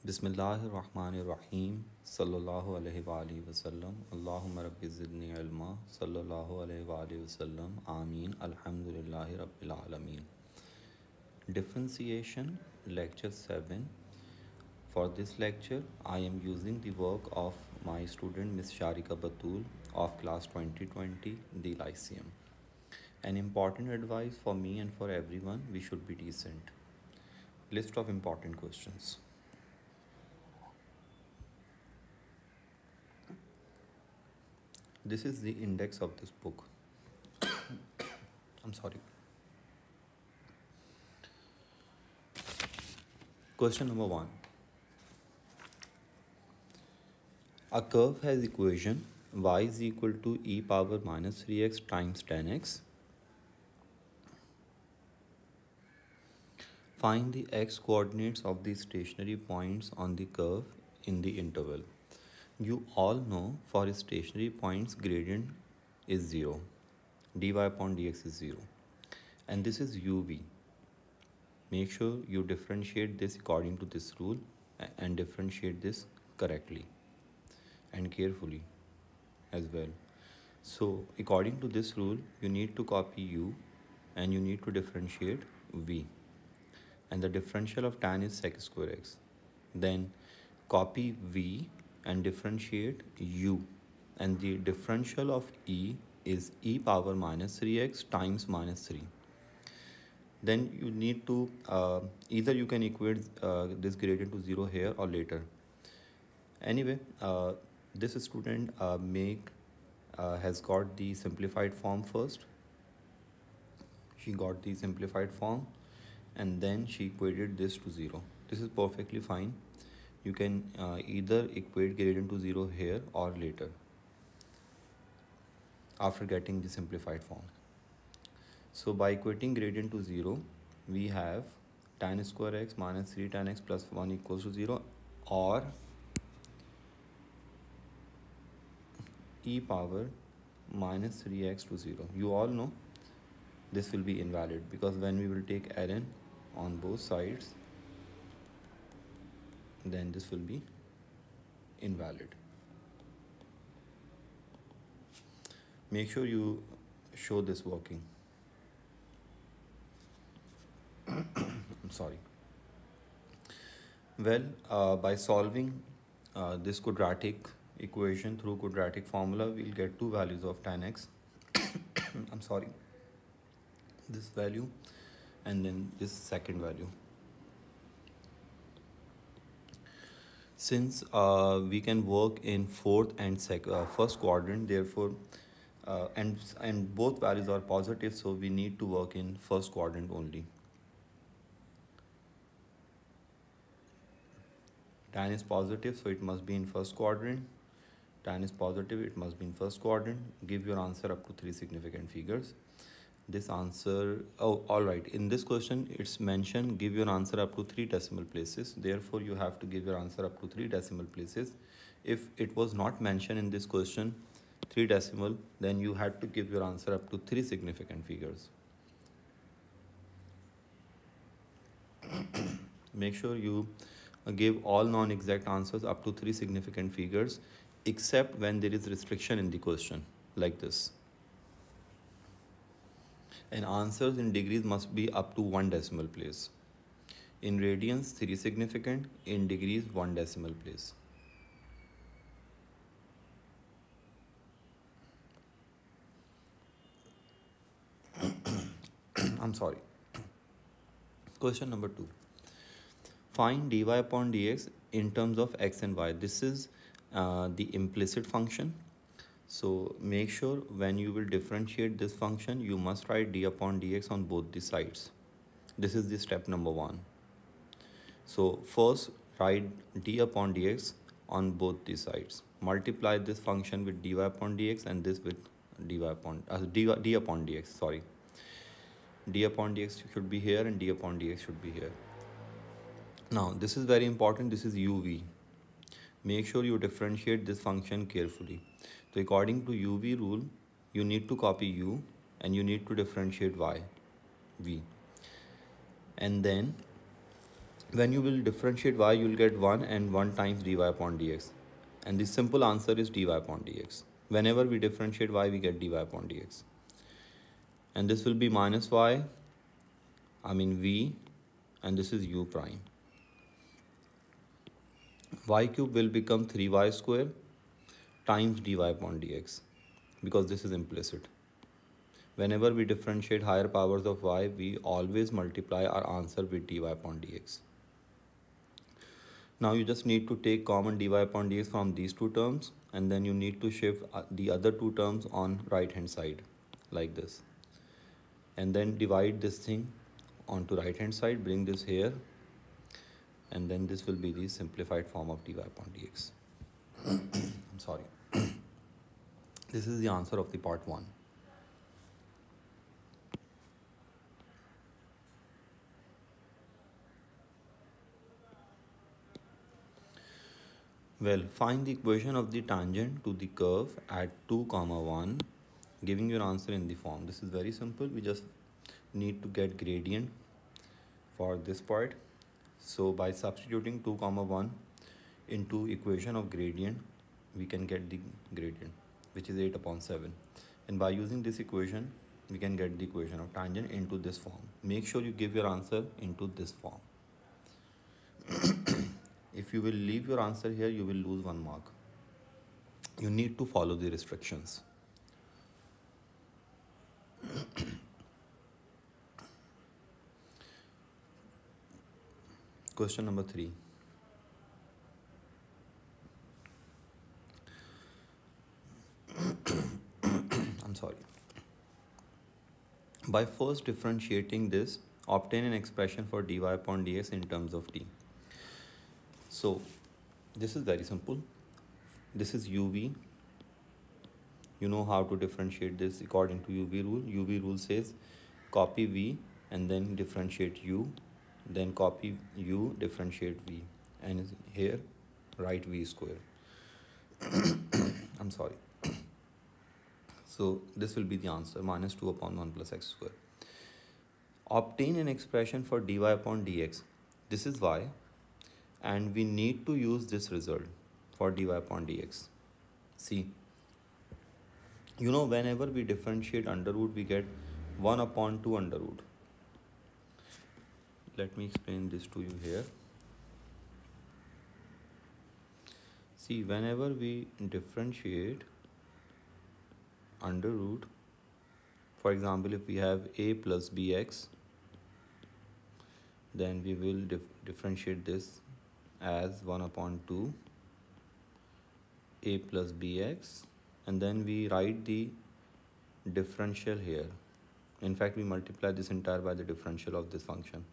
बिस्मिल्लाहिर्रहमानिर्रहीम सल्लल्लाहु अलैहि वसल्लम अल्लाहुम्मा रब्बि ज़िदनी इल्मा सल्लल्लाहु अलैहि वसल्लम आमीन अल्हम्दुलिल्लाहि रब्बिल आलमीन। Differentiation lecture 7. For this lecture I am using the work of my student Miss Sharika Batul of class 2020 the Lyceum. An important advice for me and for everyone: we should be decent. List of important questions. This is the index of this book. I'm sorry. Question number 1. A curve has equation y is equal to e power minus 3x times 10x. Find the x coordinates of the stationary points on the curve in the interval. You all know for stationary points gradient is 0. dy upon dx is 0. And this is uv. Make sure you differentiate this according to this rule and differentiate this correctly and carefully as well. So according to this rule, you need to copy u and you need to differentiate v. And the differential of tan is sec square x. Then copy v and differentiate u. And the differential of e is e power minus 3x times minus 3. Then you need to either you can equate this gradient to 0 here or later. Anyway, this student has got the simplified form first. She got the simplified form and then she equated this to 0. This is perfectly fine. You can either equate gradient to 0 here or later after getting the simplified form. So by equating gradient to 0, we have tan square x minus 3 tan x plus 1 equals to 0, or e power minus 3x to 0. You all know this will be invalid because when we will take ln on both sides, then this will be invalid. Make sure you show this working. I'm sorry. Well, by solving this quadratic equation through quadratic formula, we'll get two values of tan x. I'm sorry. This value and then this second value. Since we can work in fourth and first quadrant, therefore, and both values are positive, so we need to work in first quadrant only. Tan is positive, so it must be in first quadrant. Tan is positive, it must be in first quadrant. Give your answer up to 3 significant figures. This answer, oh, all right. In this question, it's mentioned give your answer up to 3 decimal places. Therefore, you have to give your answer up to 3 decimal places. If it was not mentioned in this question, 3 decimal, then you had to give your answer up to 3 significant figures. Make sure you give all non-exact answers up to 3 significant figures, except when there is restriction in the question, like this. And answers in degrees must be up to 1 decimal place. In radians, 3 significant. In degrees, 1 decimal place. I'm sorry. Question number 2. Find dy upon dx in terms of x and y. This is the implicit function. So make sure when you will differentiate this function, you must write d upon dx on both the sides. This is the step number 1. So first write d upon dx on both the sides. Multiply this function with dy upon dx and this with dy upon d upon dx. Sorry, d upon dx should be here and d upon dx should be here. Now this is very important. This is uv. Make sure you differentiate this function carefully. So according to uv rule, you need to copy u and you need to differentiate y, v. And then When you will differentiate y, you will get 1 and 1 times dy upon dx. And the simple answer is dy upon dx. Whenever we differentiate y, we get dy upon dx. And this will be minus y, v, and this is u prime. Y cube will become 3y square times dy upon dx, because this is implicit. Whenever we differentiate higher powers of y, we always multiply our answer with dy upon dx. Now you just need to take common dy upon dx from these two terms, and then you need to shift the other two terms on right hand side like this, and then divide this thing onto right hand side, bring this here, and then this will be the simplified form of dy upon dx. I'm sorry. This is the answer of the part 1. Well, find the equation of the tangent to the curve at 2, 1, giving your answer in the form. This is very simple. We just need to get gradient for this part. So by substituting 2, 1 into equation of gradient, we can get the gradient, which is 8 upon 7. And by using this equation, we can get the equation of tangent into this form. Make sure you give your answer into this form. If you will leave your answer here, you will lose 1 mark. You need to follow the restrictions. Question number 3. I'm sorry. By first differentiating this, obtain an expression for dy upon dx in terms of t. So this is very simple. This is uv. You know how to differentiate this according to uv rule. Uv rule says copy v and then differentiate u, then copy u, differentiate v, and here write v square. I'm sorry. So this will be the answer, minus 2 upon 1 plus x square. Obtain an expression for dy upon dx. This is y, and we need to use this result for dy upon dx. See, you know, whenever we differentiate under root, we get 1 upon 2 under root. Let me explain this to you here. See, whenever we differentiate under root, for example, if we have a plus bx, then we will differentiate this as 1 upon 2 a plus bx, and then we write the differential here. In fact, we multiply this entire by the differential of this function.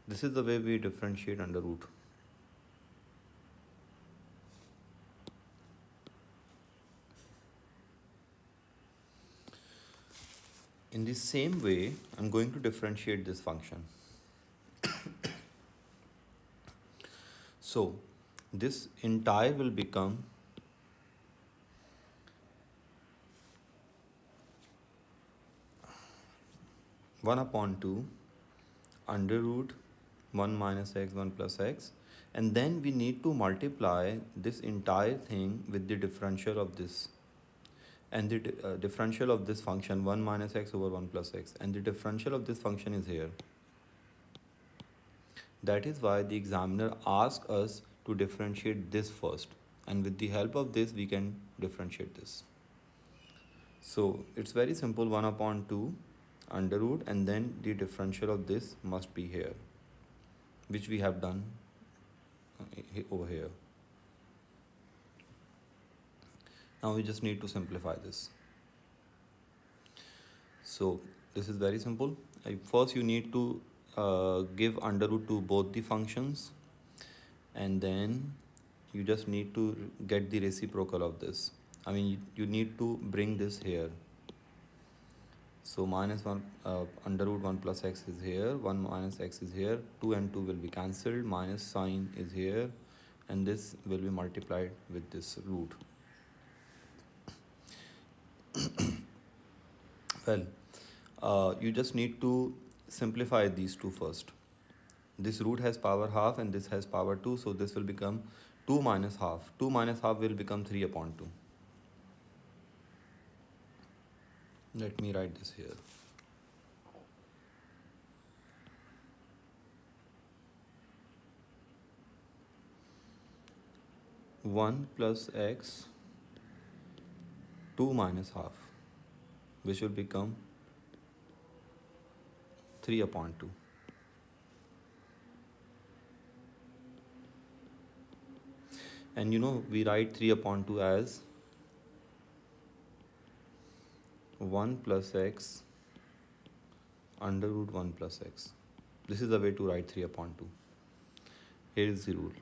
This is the way we differentiate under root. In the same way, I'm going to differentiate this function. So this entire will become one upon 2 under root 1 minus x 1 plus x, and then we need to multiply this entire thing with the differential of this, and the differential of this function 1 minus x over 1 plus x, and the differential of this function is here. That is why the examiner asks us to differentiate this first, and with the help of this we can differentiate this. So it's very simple, 1 upon 2 under root, and then the differential of this must be here, which we have done over here. Now we just need to simplify this. So this is very simple. First you need to give under root to both the functions, and then you just need to get the reciprocal of this. I mean, you need to bring this here. So minus 1 under root 1 plus x is here, 1 minus x is here, 2 and 2 will be cancelled, minus sign is here, and this will be multiplied with this root. Well, you just need to simplify these two first. This root has power half and this has power 2, so this will become 2 minus half. 2 minus half will become 3 upon 2. Let me write this here. One plus x 2 minus half, which will become 3 upon 2. And we write 3 upon 2 as 1 plus x under root 1 plus x. This is the way to write 3 upon 2. Here is the rule.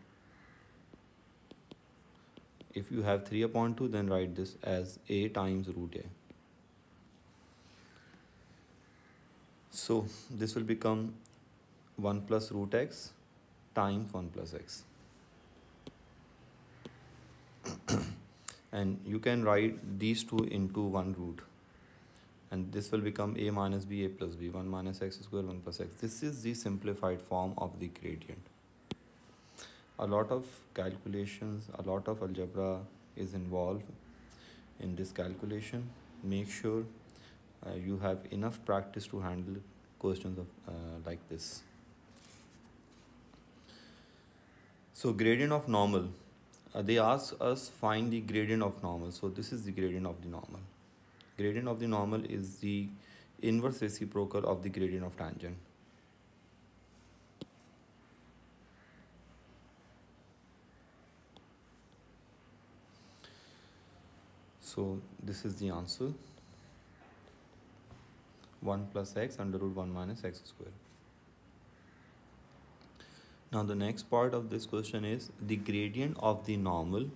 If you have 3 upon 2, then write this as a times root a. So this will become 1 plus root x times 1 plus x. And you can write these two into one root. And this will become a minus b, a plus b, 1 minus x square, 1 plus x. This is the simplified form of the gradient. A lot of calculations, a lot of algebra is involved in this calculation. Make sure you have enough practice to handle questions of like this. So gradient of normal. They ask us find the gradient of normal. So this is the gradient of the normal. Gradient of the normal is the inverse reciprocal of the gradient of tangent. So this is the answer. 1 plus x under root 1 minus x square. Now the next part of this question is the gradient of the normal.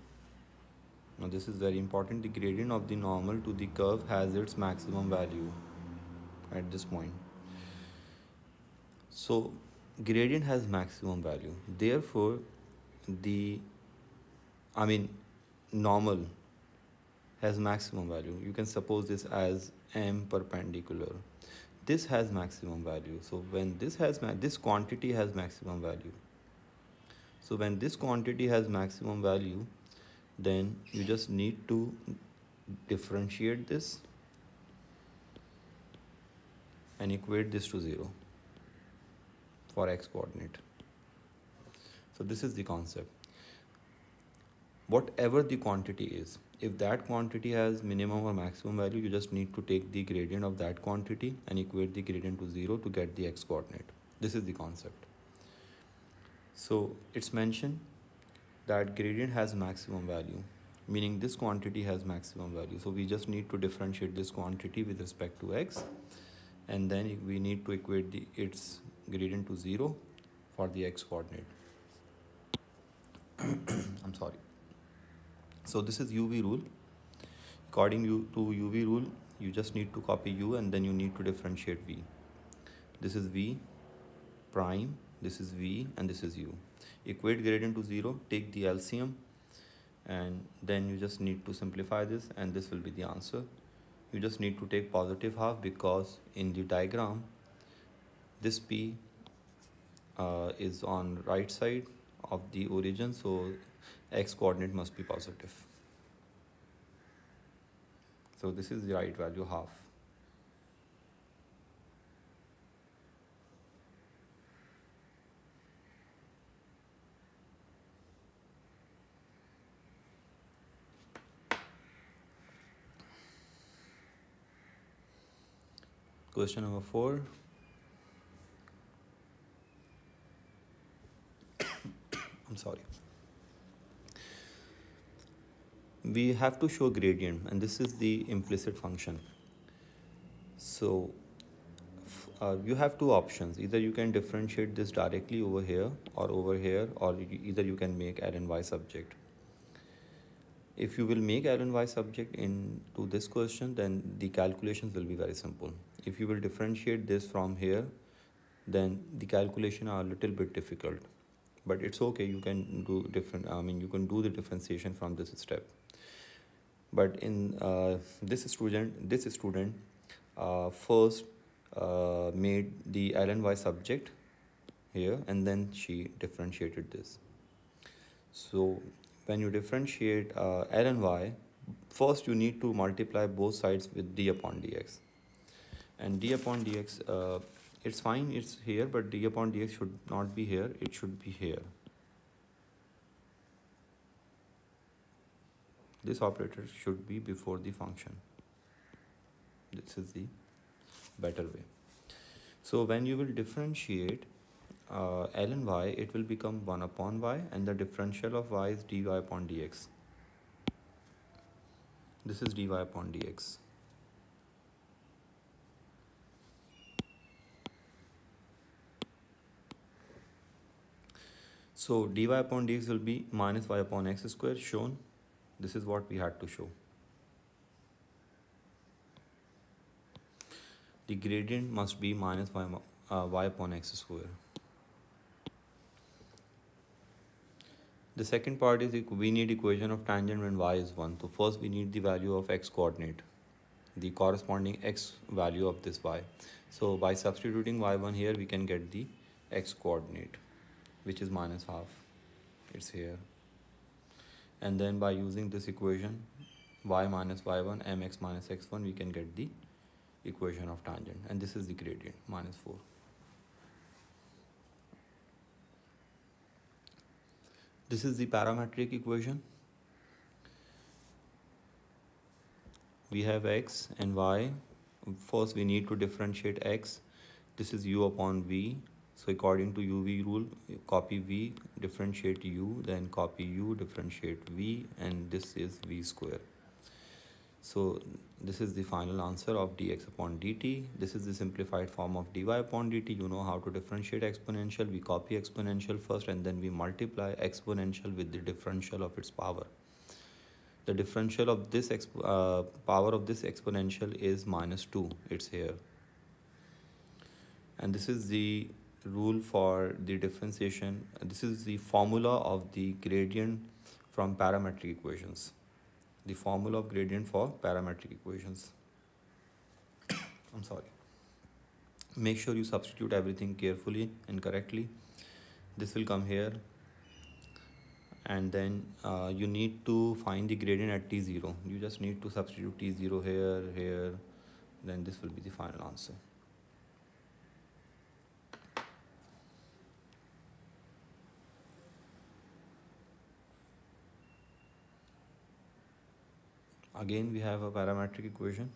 Now this is very important. The gradient of the normal to the curve has its maximum value at this point. So gradient has maximum value. Therefore, normal has maximum value. You can suppose this as m perpendicular. This has maximum value. So when this quantity has maximum value. So when this quantity has maximum value, then you just need to differentiate this and equate this to 0 for x coordinate. So this is the concept. Whatever the quantity is, if that quantity has minimum or maximum value, you just need to take the gradient of that quantity and equate the gradient to 0 to get the x coordinate. This is the concept. So it's mentioned that gradient has maximum value, meaning this quantity has maximum value. So we just need to differentiate this quantity with respect to x, and then we need to equate its gradient to 0 for the x coordinate. I'm sorry. So this is UV rule. According to UV rule, you just need to copy u and then you need to differentiate v. This is v prime, this is v, and this is u. Equate gradient to 0, take the LCM, and then you just need to simplify this, and this will be the answer. You just need to take positive half because in the diagram, this p is on right side of the origin, so x coordinate must be positive. So this is the right value, half. Question number 4. I'm sorry. We have to show gradient, and this is the implicit function. So you have two options. Either you can differentiate this directly over here, or either you can make L and Y subject. If you will make L and Y subject into this question, then the calculations will be very simple. If you will differentiate this from here, then the calculation are a little bit difficult, but it's okay. You can do you can do the differentiation from this step. But in this student first made the L and Y subject here, and then she differentiated this. So when you differentiate L and Y, first you need to multiply both sides with d upon dx. And d upon dx, it's fine, it's here, but d upon dx should not be here, it should be here. This operator should be before the function. This is the better way. So when you will differentiate L and y, it will become 1 upon y, and the differential of y is dy upon dx. This is dy upon dx. So dy upon dx will be minus y upon x square shown. This is what we had to show. The gradient must be minus y upon x square. The second part is we need equation of tangent when y is 1. So first we need the value of x coordinate, the corresponding x value of this y. So by substituting y1 here, we can get the x coordinate, which is minus half. It's here. And then by using this equation, y minus y1 mx minus x1, we can get the equation of tangent. And this is the gradient, minus 4. This is the parametric equation. We have x and y. First we need to differentiate x. This is u upon v. So according to uv rule, copy v, differentiate u, then copy u, differentiate v, and this is v square. So this is the final answer of dx upon dt. This is the simplified form of dy upon dt. You know how to differentiate exponential. We copy exponential first, and then we multiply exponential with the differential of its power. The differential of this power of this exponential is minus 2. It's here. And this is the rule for the differentiation. This is the formula of the gradient from parametric equations. The formula of gradient for parametric equations. I'm sorry. Make sure you substitute everything carefully and correctly. This will come here. And then you need to find the gradient at t0. You just need to substitute t0 here, here. Then this will be the final answer. Again, we have a parametric equation.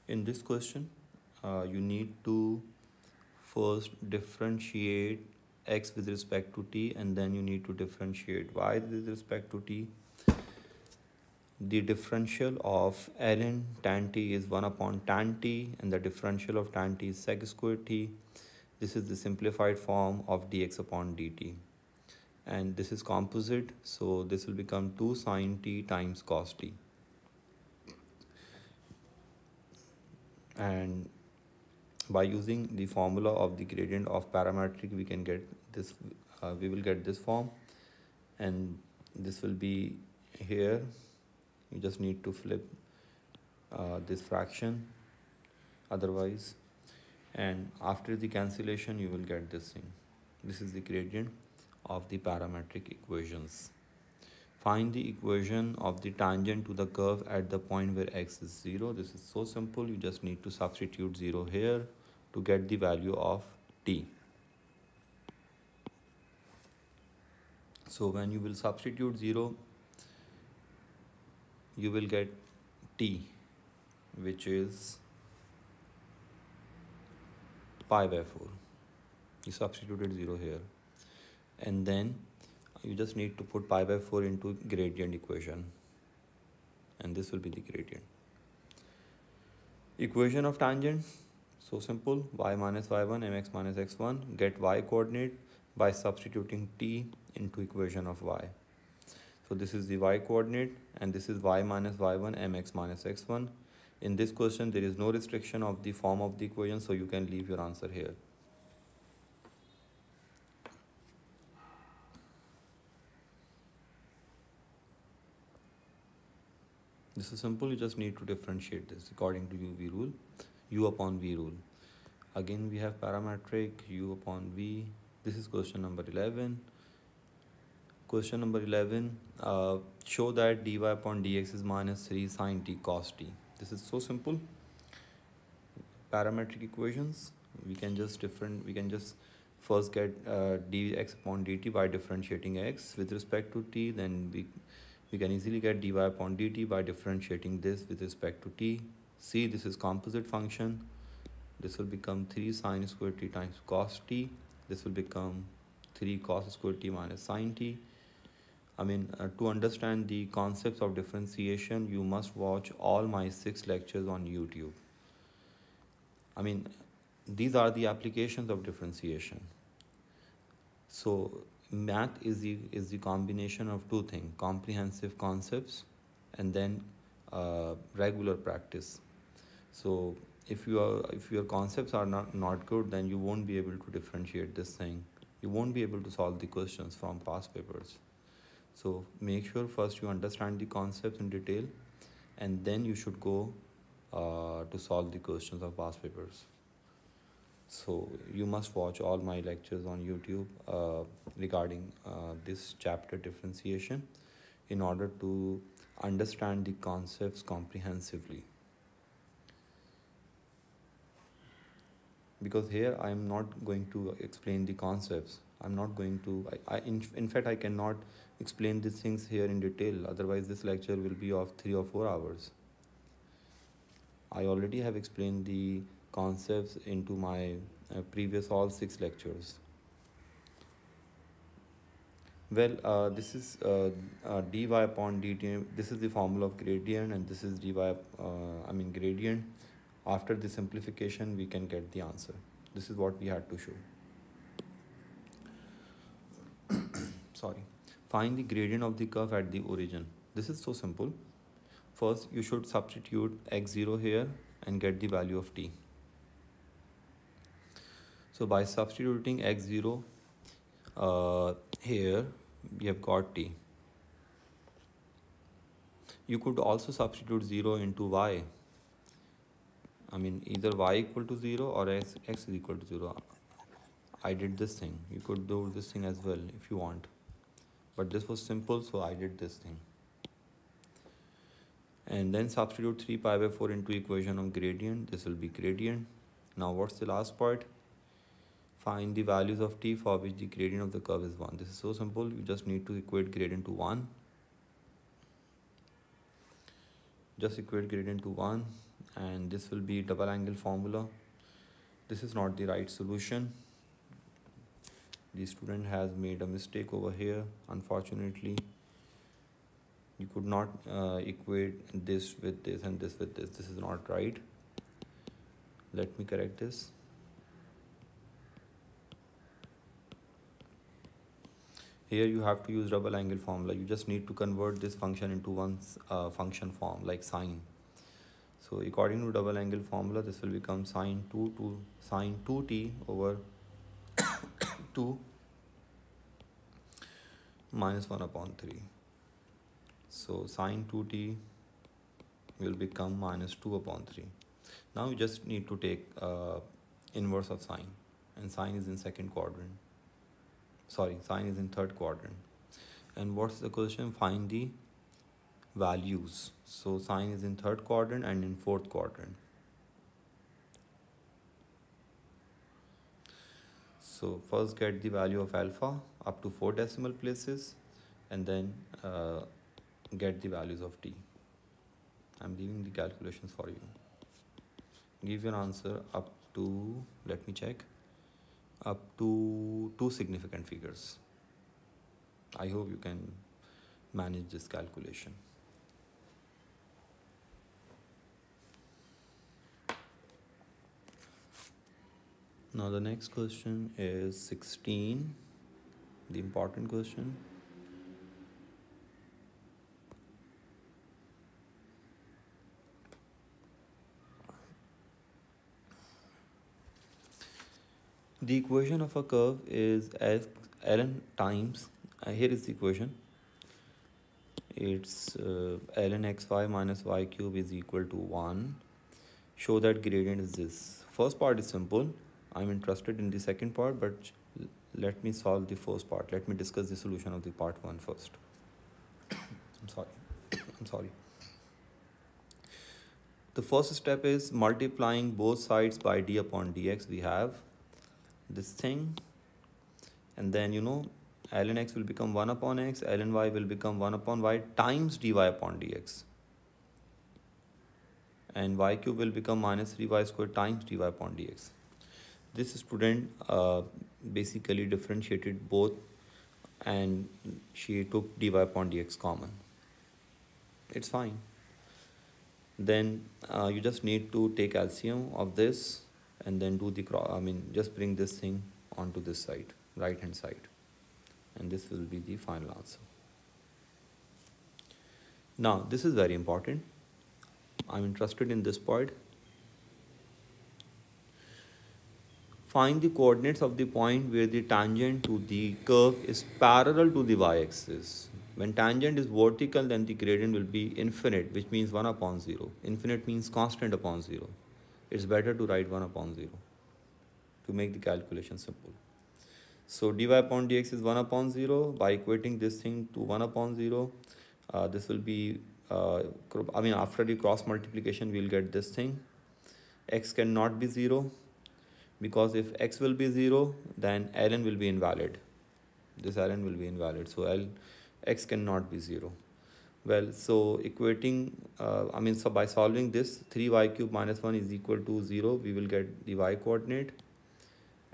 In this question, you need to first differentiate x with respect to t, and then you need to differentiate y with respect to t. The differential of ln tan t is 1 upon tan t, and the differential of tan t is sec square t. This is the simplified form of dx upon dt. And this is composite, so this will become 2 sine t times cos t. And by using the formula of the gradient of parametric, we can get this, we will get this form, and this will be here. You just need to flip this fraction otherwise, and after the cancellation you will get this thing. This is the gradient of the parametric equations. Find the equation of the tangent to the curve at the point where x is 0. This is so simple. You just need to substitute 0 here to get the value of t. So when you will substitute 0, you will get t, which is pi by 4. You substituted 0 here, and then you just need to put pi by 4 into gradient equation, and this will be the gradient. Equation of tangent, so simple. Y minus y1 mx minus x1. Get y coordinate by substituting t into equation of y. So this is the y coordinate, and this is y minus y1 mx minus x1. In this question, there is no restriction of the form of the equation, so you can leave your answer here. This is simple, you just need to differentiate this according to UV rule, U upon V rule. Again we have parametric U upon V. This is question number 11. Question number 11, show that dy upon dx is minus 3 sine t cos t. This is so simple. Parametric equations, we can just first get dx upon dt by differentiating x with respect to t. Then we can easily get dy upon dt by differentiating this with respect to t. See, this is composite function. This will become 3 sine square t times cos t. This will become 3 cos square t minus sine t. To understand the concepts of differentiation, you must watch all my 6 lectures on YouTube. These are the applications of differentiation. So math is the combination of two things: comprehensive concepts and then regular practice. So if your concepts are not good, then you won't be able to differentiate this thing. You won't be able to solve the questions from past papers. So make sure first you understand the concepts in detail, and then you should go to solve the questions of past papers. So you must watch all my lectures on YouTube regarding this chapter differentiation in order to understand the concepts comprehensively. Because here I am not going to explain the concepts. I'm not going to, in fact, I cannot explain these things here in detail. Otherwise, this lecture will be of 3 or 4 hours. I already have explained the concepts into my previous all 6 lectures. Well, this is dy upon dt. This is the formula of gradient, and this is dy, gradient. After the simplification, we can get the answer. This is what we had to show. Sorry. Find the gradient of the curve at the origin. This is so simple. First, you should substitute x0 here and get the value of t. So by substituting x0 here, we have got t. You could also substitute 0 into y. Either y equal to 0 or x is equal to 0. I did this thing. You could do this thing as well if you want. But this was simple, so I did this thing. And then substitute 3 pi by 4 into equation of gradient. This will be gradient. Now what's the last part? Find the values of t for which the gradient of the curve is 1. This is so simple. You just need to equate gradient to 1. Just equate gradient to 1. And this will be double angle formula. This is not the right solution. The student has made a mistake over here. Unfortunately, you could not equate this with this and this with this. This is not right. Let me correct this. Here you have to use double angle formula. You just need to convert this function into one function form like sine. So according to double angle formula, this will become sine 2t over 2 minus 1 upon 3. So sine 2t will become minus 2 upon 3. Now you just need to take inverse of sine, and sine is in second quadrant. Sorry, sine is in third quadrant. And what's the question? Find the values. So sine is in third quadrant and in fourth quadrant. So first get the value of alpha up to 4 decimal places, and then get the values of t. I'm leaving the calculations for you. Give your answer up to, let me check, up to 2 significant figures. I hope you can manage this calculation. Now the next question is 16, the important question. The equation of a curve is as ln times, here is the equation. it's ln xy minus y cube is equal to 1. Show that gradient is this. First part is simple. I'm interested in the second part, but let me solve the first part. Let me discuss the solution of the part 1 first. I'm sorry. I'm sorry. The first step is multiplying both sides by d upon dx. We have this thing, and then ln x will become 1 upon x, ln y will become 1 upon y times dy upon dx, and y cube will become minus 3y squared times dy upon dx. This student basically differentiated both, and she took dy upon dx common. It's fine. Then you just need to take LCM of this and then do the just bring this thing onto this side, right hand side, and this will be the final answer. Now this is very important. I'm interested in this part. Find the coordinates of the point where the tangent to the curve is parallel to the y-axis. When tangent is vertical, then the gradient will be infinite, which means 1 upon 0. Infinite means constant upon 0. It's better to write 1 upon 0 to make the calculation simple. So dy upon dx is 1 upon 0. By equating this thing to 1 upon 0, this will be, after the cross multiplication, we'll get this thing. X cannot be 0, because if x will be 0, then ln will be invalid. This ln will be invalid. So x cannot be 0. Well, so equating, so by solving this, 3y cube minus 1 is equal to 0, we will get the y coordinate.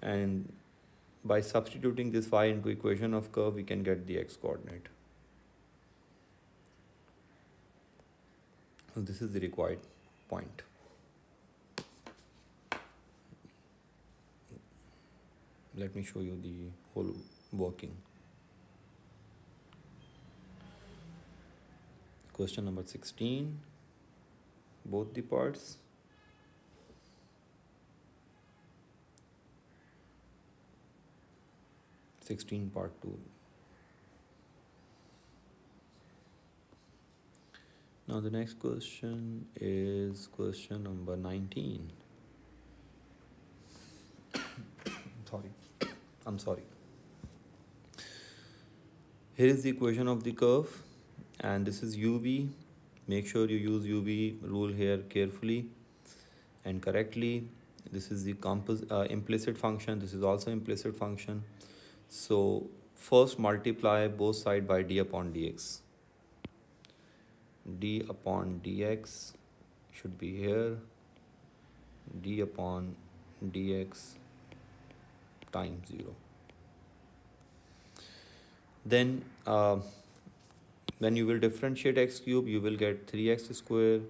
And by substituting this y into equation of curve, we can get the x coordinate. So this is the required point. Let me show you the whole working. Question number 16, both the parts. Part 2. Now the next question is question number 19. I'm sorry. Here is the equation of the curve, and this is UV. Make sure you use UV rule here carefully and correctly. This is the implicit function. This is also implicit function. So first multiply both sides by d upon dx. D upon dx should be here. D upon dx times 0. Then when you will differentiate x cube, you will get 3x square.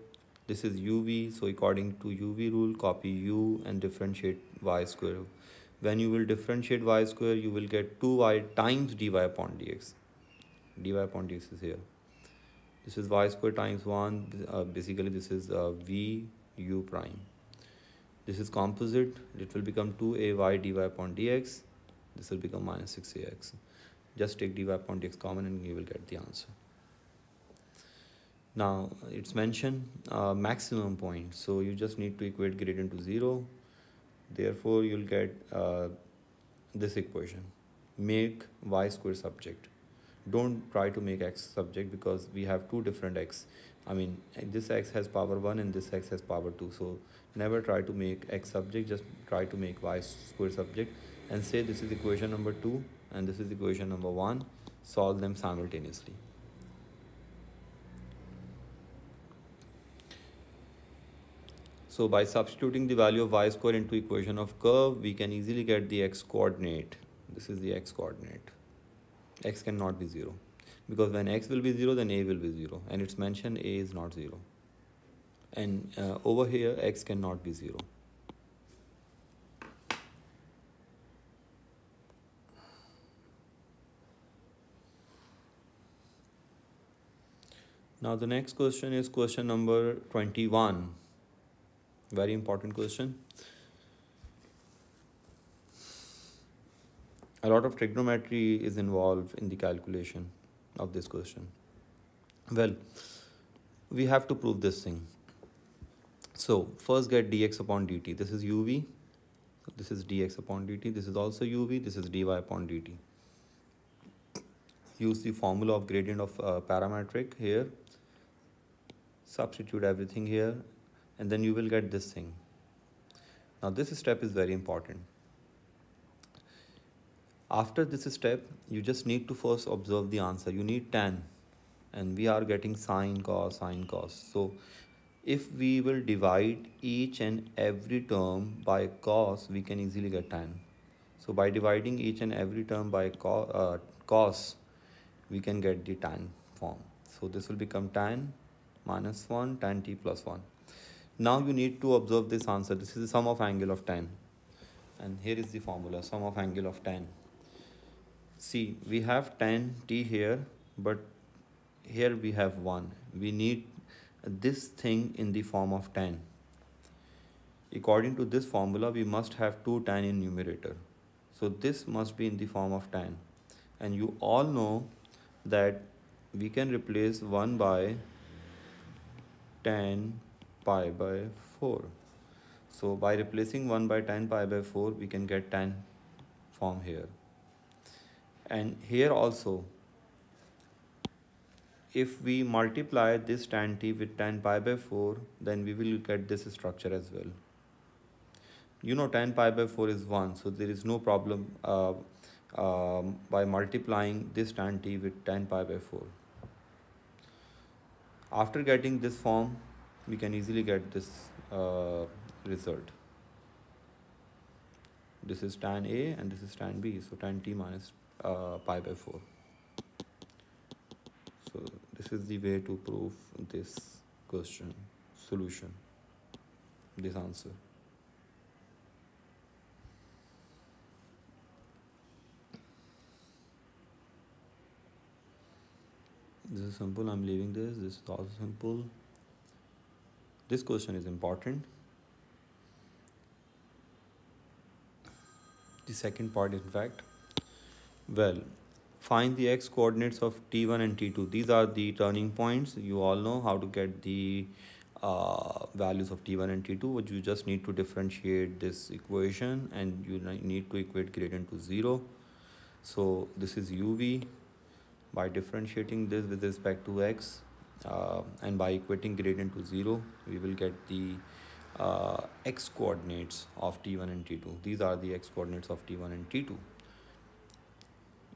This is uv, so according to uv rule, copy u and differentiate y square. When you will differentiate y square, you will get 2y times dy upon dx. Dy upon dx is here. This is y square times 1. Basically, this is v u prime. This is composite. It will become 2ay dy upon dx. This will become minus 6ax. Just take dy upon dx common and you will get the answer. Now, it's mentioned maximum point. So you just need to equate gradient to 0. Therefore, you'll get this equation. Make y square subject. Don't try to make x subject, because we have two different x. This x has power 1 and this x has power 2. So never try to make x subject, just try to make y square subject and say this is equation number 2 and this is equation number 1. Solve them simultaneously. So by substituting the value of y square into equation of curve, we can easily get the x coordinate. This is the x coordinate. X cannot be 0, because when x will be 0, then a will be 0, and it's mentioned a is not 0. And over here, x cannot be 0. Now the next question is question number 21. Very important question. A lot of trigonometry is involved in the calculation of this question. Well, we have to prove this thing. So first get dx upon dt. This is uv. This is dx upon dt. This is also uv. This is dy upon dt. Use the formula of gradient of parametric here. Substitute everything here, and then you will get this thing. Now this step is very important. After this step, you just need to first observe the answer. You need tan, and we are getting sine, cos, sine, cos. So if we will divide each and every term by cos, we can easily get tan. So by dividing each and every term by cos, we can get the tan form. So this will become tan minus 1 tan t plus 1. Now you need to observe this answer. This is the sum of angle of tan. And here is the formula, sum of angle of tan. See, we have tan t here, but here we have 1. We need this thing in the form of tan. According to this formula, we must have 2 tan in numerator. So this must be in the form of tan. And you all know that we can replace 1 by tan pi by 4. So by replacing 1 by tan pi by 4, we can get tan form here. And here also, if we multiply this tan t with tan pi by 4, then we will get this structure as well. You know tan pi by 4 is 1, so there is no problem by multiplying this tan t with tan pi by 4. After getting this form, we can easily get this result. This is tan A and this is tan B, so tan t minus pi by 4. So this is the way to prove this question solution, this answer. This is simple. I'm leaving this. This is also simple. This question is important. The second part, in fact. Well, find the x coordinates of t1 and t2. These are the turning points. You all know how to get the values of t1 and t2, but you just need to differentiate this equation and you need to equate gradient to 0. So this is uv. By differentiating this with respect to x and by equating gradient to 0, we will get the x coordinates of t1 and t2. These are the x coordinates of t1 and t2.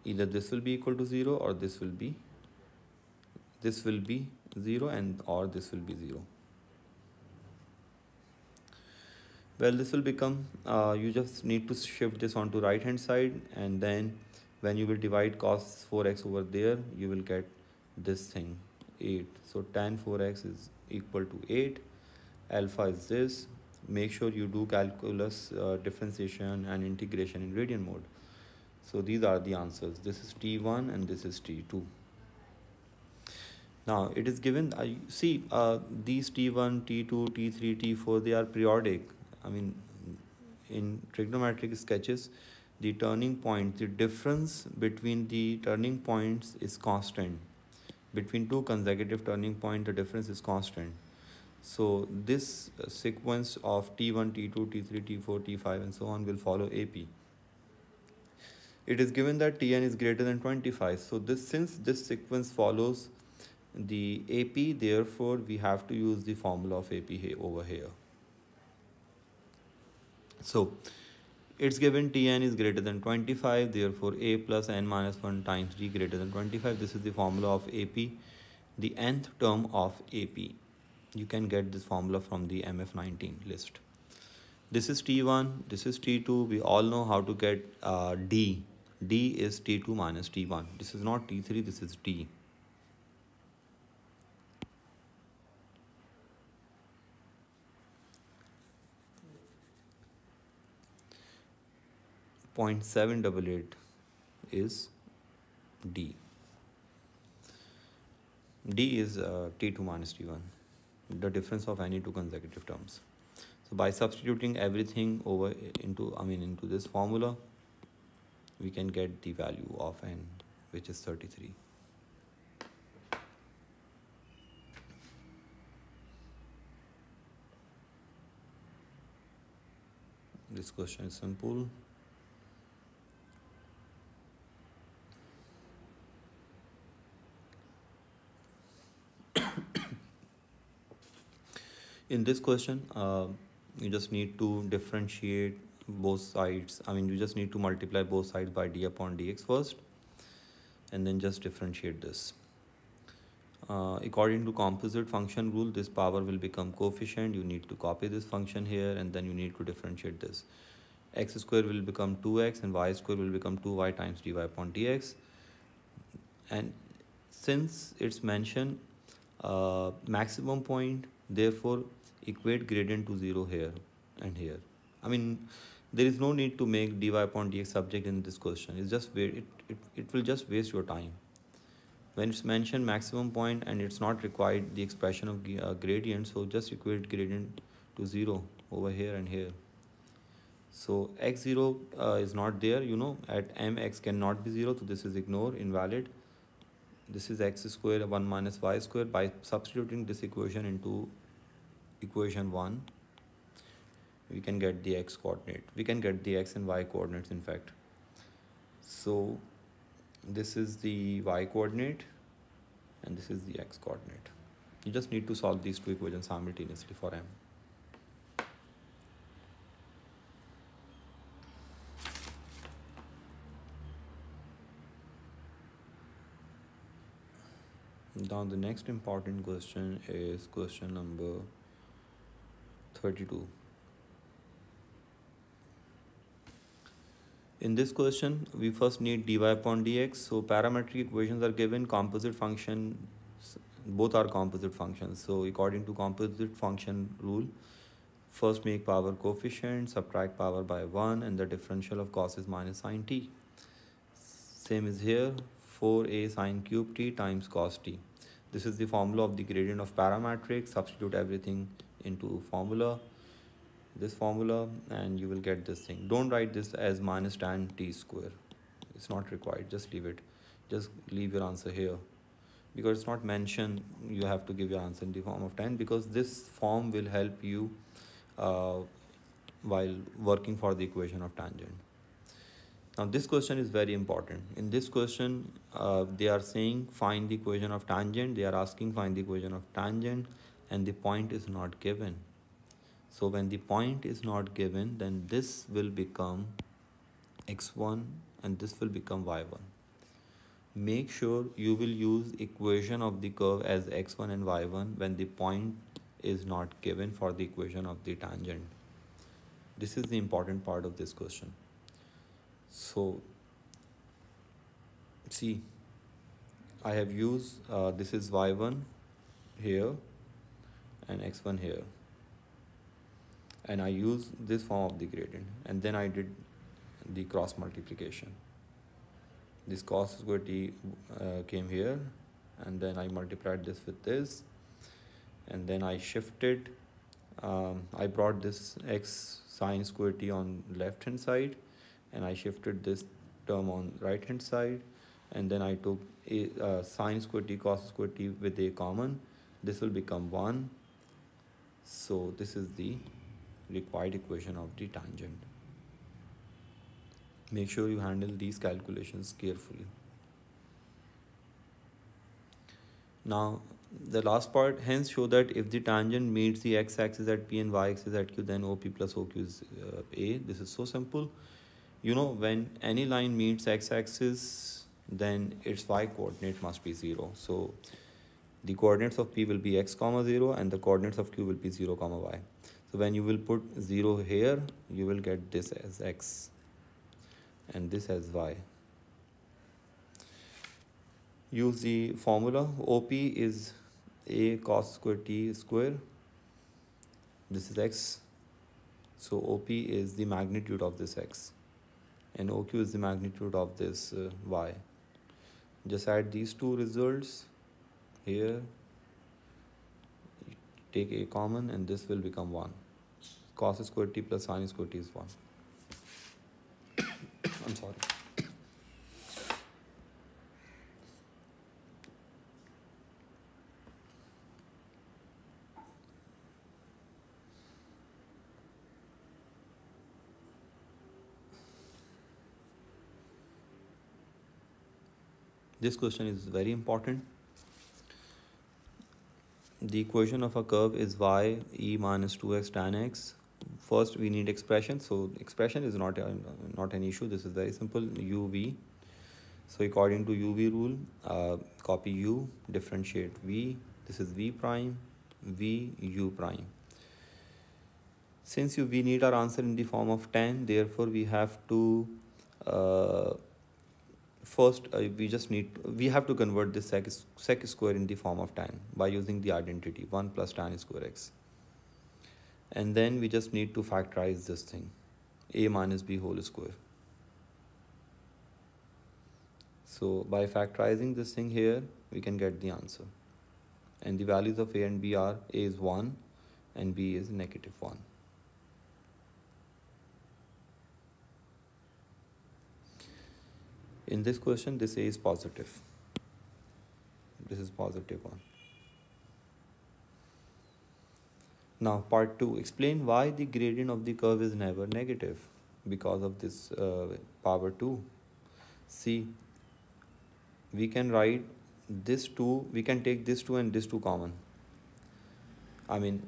Either this will be equal to 0 or this will be 0 and or this will be 0. Well, this will become, you just need to shift this onto right hand side, and then when you will divide cos 4x over there, you will get this thing 8. So tan 4x is equal to 8. Alpha is this. Make sure you do calculus differentiation and integration in radian mode. So these are the answers. This is t1 and this is t2. Now it is given, see these t1, t2, t3, t4, they are periodic. I mean, in trigonometric sketches, the turning point, the difference between the turning points is constant. Between two consecutive turning points, the difference is constant. So this sequence of t1, t2, t3, t4, t5 and so on will follow AP. It is given that Tn is greater than 25. So since this sequence follows the AP, therefore we have to use the formula of AP over here. So it's given Tn is greater than 25, therefore A plus n minus 1 times D greater than 25. This is the formula of AP, the nth term of AP. You can get this formula from the MF19 list. This is T1, this is T2. We all know how to get D. D is T2 minus T1. This is not T3, this is D. .788 is D. D is T2 minus T1, the difference of any two consecutive terms. So by substituting everything over into this formula, we can get the value of n, which is 33. This question is simple. In this question, you just need to differentiate both sides. I mean, you just need to multiply both sides by d upon dx first, and then just differentiate this. According to composite function rule, this power will become coefficient. You need to copy this function here, and then you need to differentiate this. X square will become 2x, and y square will become 2y times dy upon dx. And since it's mentioned maximum point, therefore equate gradient to 0 here and here. I mean, there is no need to make dy upon dx subject in this question. It's just it will just waste your time. When it's mentioned maximum point and it's not required the expression of gradient, so just equate gradient to 0 over here and here. So x0 is not there, you know, at m x cannot be 0, so this is ignore, invalid. This is x square 1 minus y square. By substituting this equation into equation 1, we can get the x coordinate. We can get the x and y coordinates, in fact. So this is the y coordinate and this is the x coordinate. You just need to solve these two equations simultaneously for m. Now the next important question is question number 32. In this question, we first need dy upon dx. So parametric equations are given, composite function, both are composite functions. So according to composite function rule, first make power coefficient, subtract power by 1, and the differential of cos is minus sine t. Same is here, 4a sine cube t times cos t. This is the formula of the gradient of parametric. Substitute everything into formula, this formula, and you will get this thing. Don't write this as minus tan t square. It's not required. Just leave it. Just leave your answer here, because it's not mentioned you have to give your answer in the form of tan, because this form will help you while working for the equation of tangent. Now this question is very important. In this question, they are saying find the equation of tangent. They are asking find the equation of tangent, and the point is not given. So when the point is not given, then this will become x1 and this will become y1. Make sure you will use equation of the curve as x1 and y1 when the point is not given for the equation of the tangent. This is the important part of this question. So see, I have used this is y1 here and x1 here, and I use this form of the gradient, and then I did the cross multiplication. This cos square t came here, and then I multiplied this with this, and then I shifted, I brought this x sine square t on left hand side, and I shifted this term on right hand side, and then I took a sine square t cos square t with a common. This will become 1. So this is the required equation of the tangent. Make sure you handle these calculations carefully. Now the last part, hence show that if the tangent meets the x-axis at P and y-axis at Q, then OP plus OQ is A. This is so simple. You know, when any line meets x-axis, then its y-coordinate must be 0. So the coordinates of P will be x comma 0 and the coordinates of Q will be 0 comma y. So when you will put 0 here, you will get this as x and this as y. Use the formula. OP is a cos square t square. This is x. So OP is the magnitude of this x, and OQ is the magnitude of this y. Just add these two results here. Take a common, and this will become 1. Cos square t plus sin square t is 1. I'm sorry. This question is very important. The equation of a curve is y e minus 2x tan x. First we need expression, so expression is not an issue. This is very simple. uv. So according to uv rule, copy u, differentiate v. This is v prime, v u prime. Since we need our answer in the form of tan, therefore we have to first we have to convert this sec square in the form of tan by using the identity 1 plus tan square x. And then we just need to factorize this thing, a minus b whole square. So by factorizing this thing here, we can get the answer. And the values of a and b are, a is 1 and b is -1. In this question, this a is positive. This is +1. Now part 2, explain why the gradient of the curve is never negative because of this power 2. See, we can write this 2, we can take this 2 and this 2 common. I mean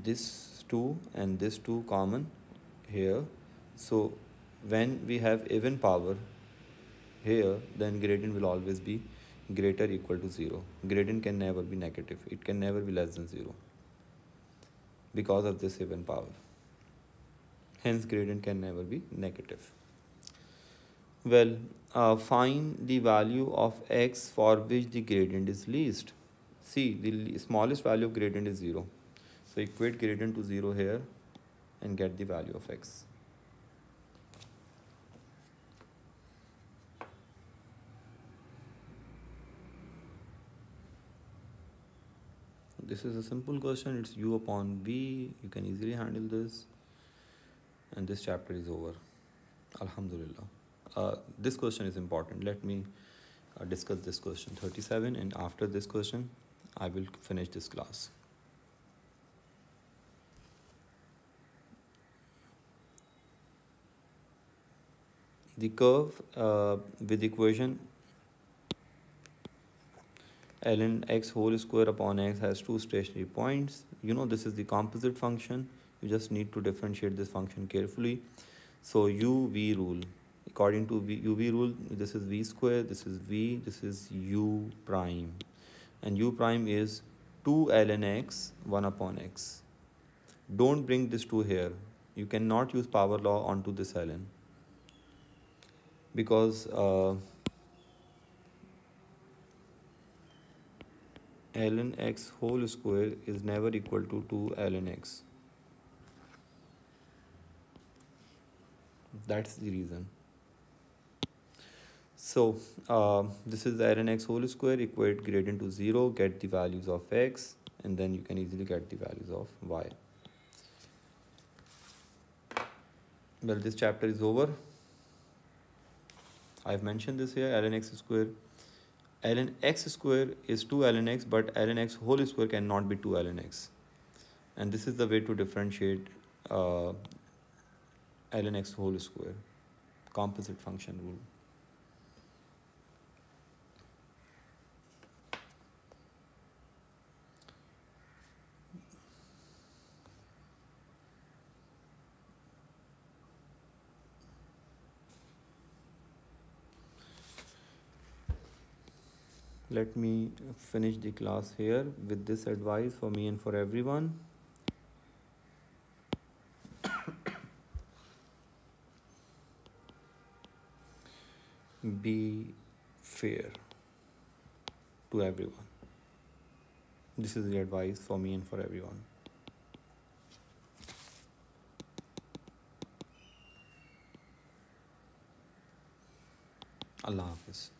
this 2 and this 2 common here. So when we have even power here, then gradient will always be greater or equal to 0. Gradient can never be negative. It can never be less than 0 because of this even power. Hence gradient can never be negative. Well, find the value of x for which the gradient is least. See, the smallest value of gradient is 0. So equate gradient to 0 here and get the value of x. This is a simple question. It's u upon v. You can easily handle this. And this chapter is over. Alhamdulillah. This question is important. Let me discuss this question 37, and after this question I will finish this class. The curve with equation ln x whole square upon x has two stationary points. You know this is the composite function. You just need to differentiate this function carefully. So uv rule. According to uv rule, this is v square, this is v, this is u prime. And u prime is 2 ln x 1 upon x. Don't bring this 2 here. You cannot use power law onto this ln. Because ln x whole square is never equal to 2 ln x. That's the reason. So this is ln x whole square, equate gradient to 0, get the values of x, and then you can easily get the values of y. Well, this chapter is over. I've mentioned this here, ln x square. Ln x square is 2 ln x, but ln x whole square cannot be 2 ln x. And this is the way to differentiate ln x whole square, composite function rule. Let me finish the class here with this advice for me and for everyone. Be fair to everyone. This is the advice for me and for everyone. Allah Hafiz.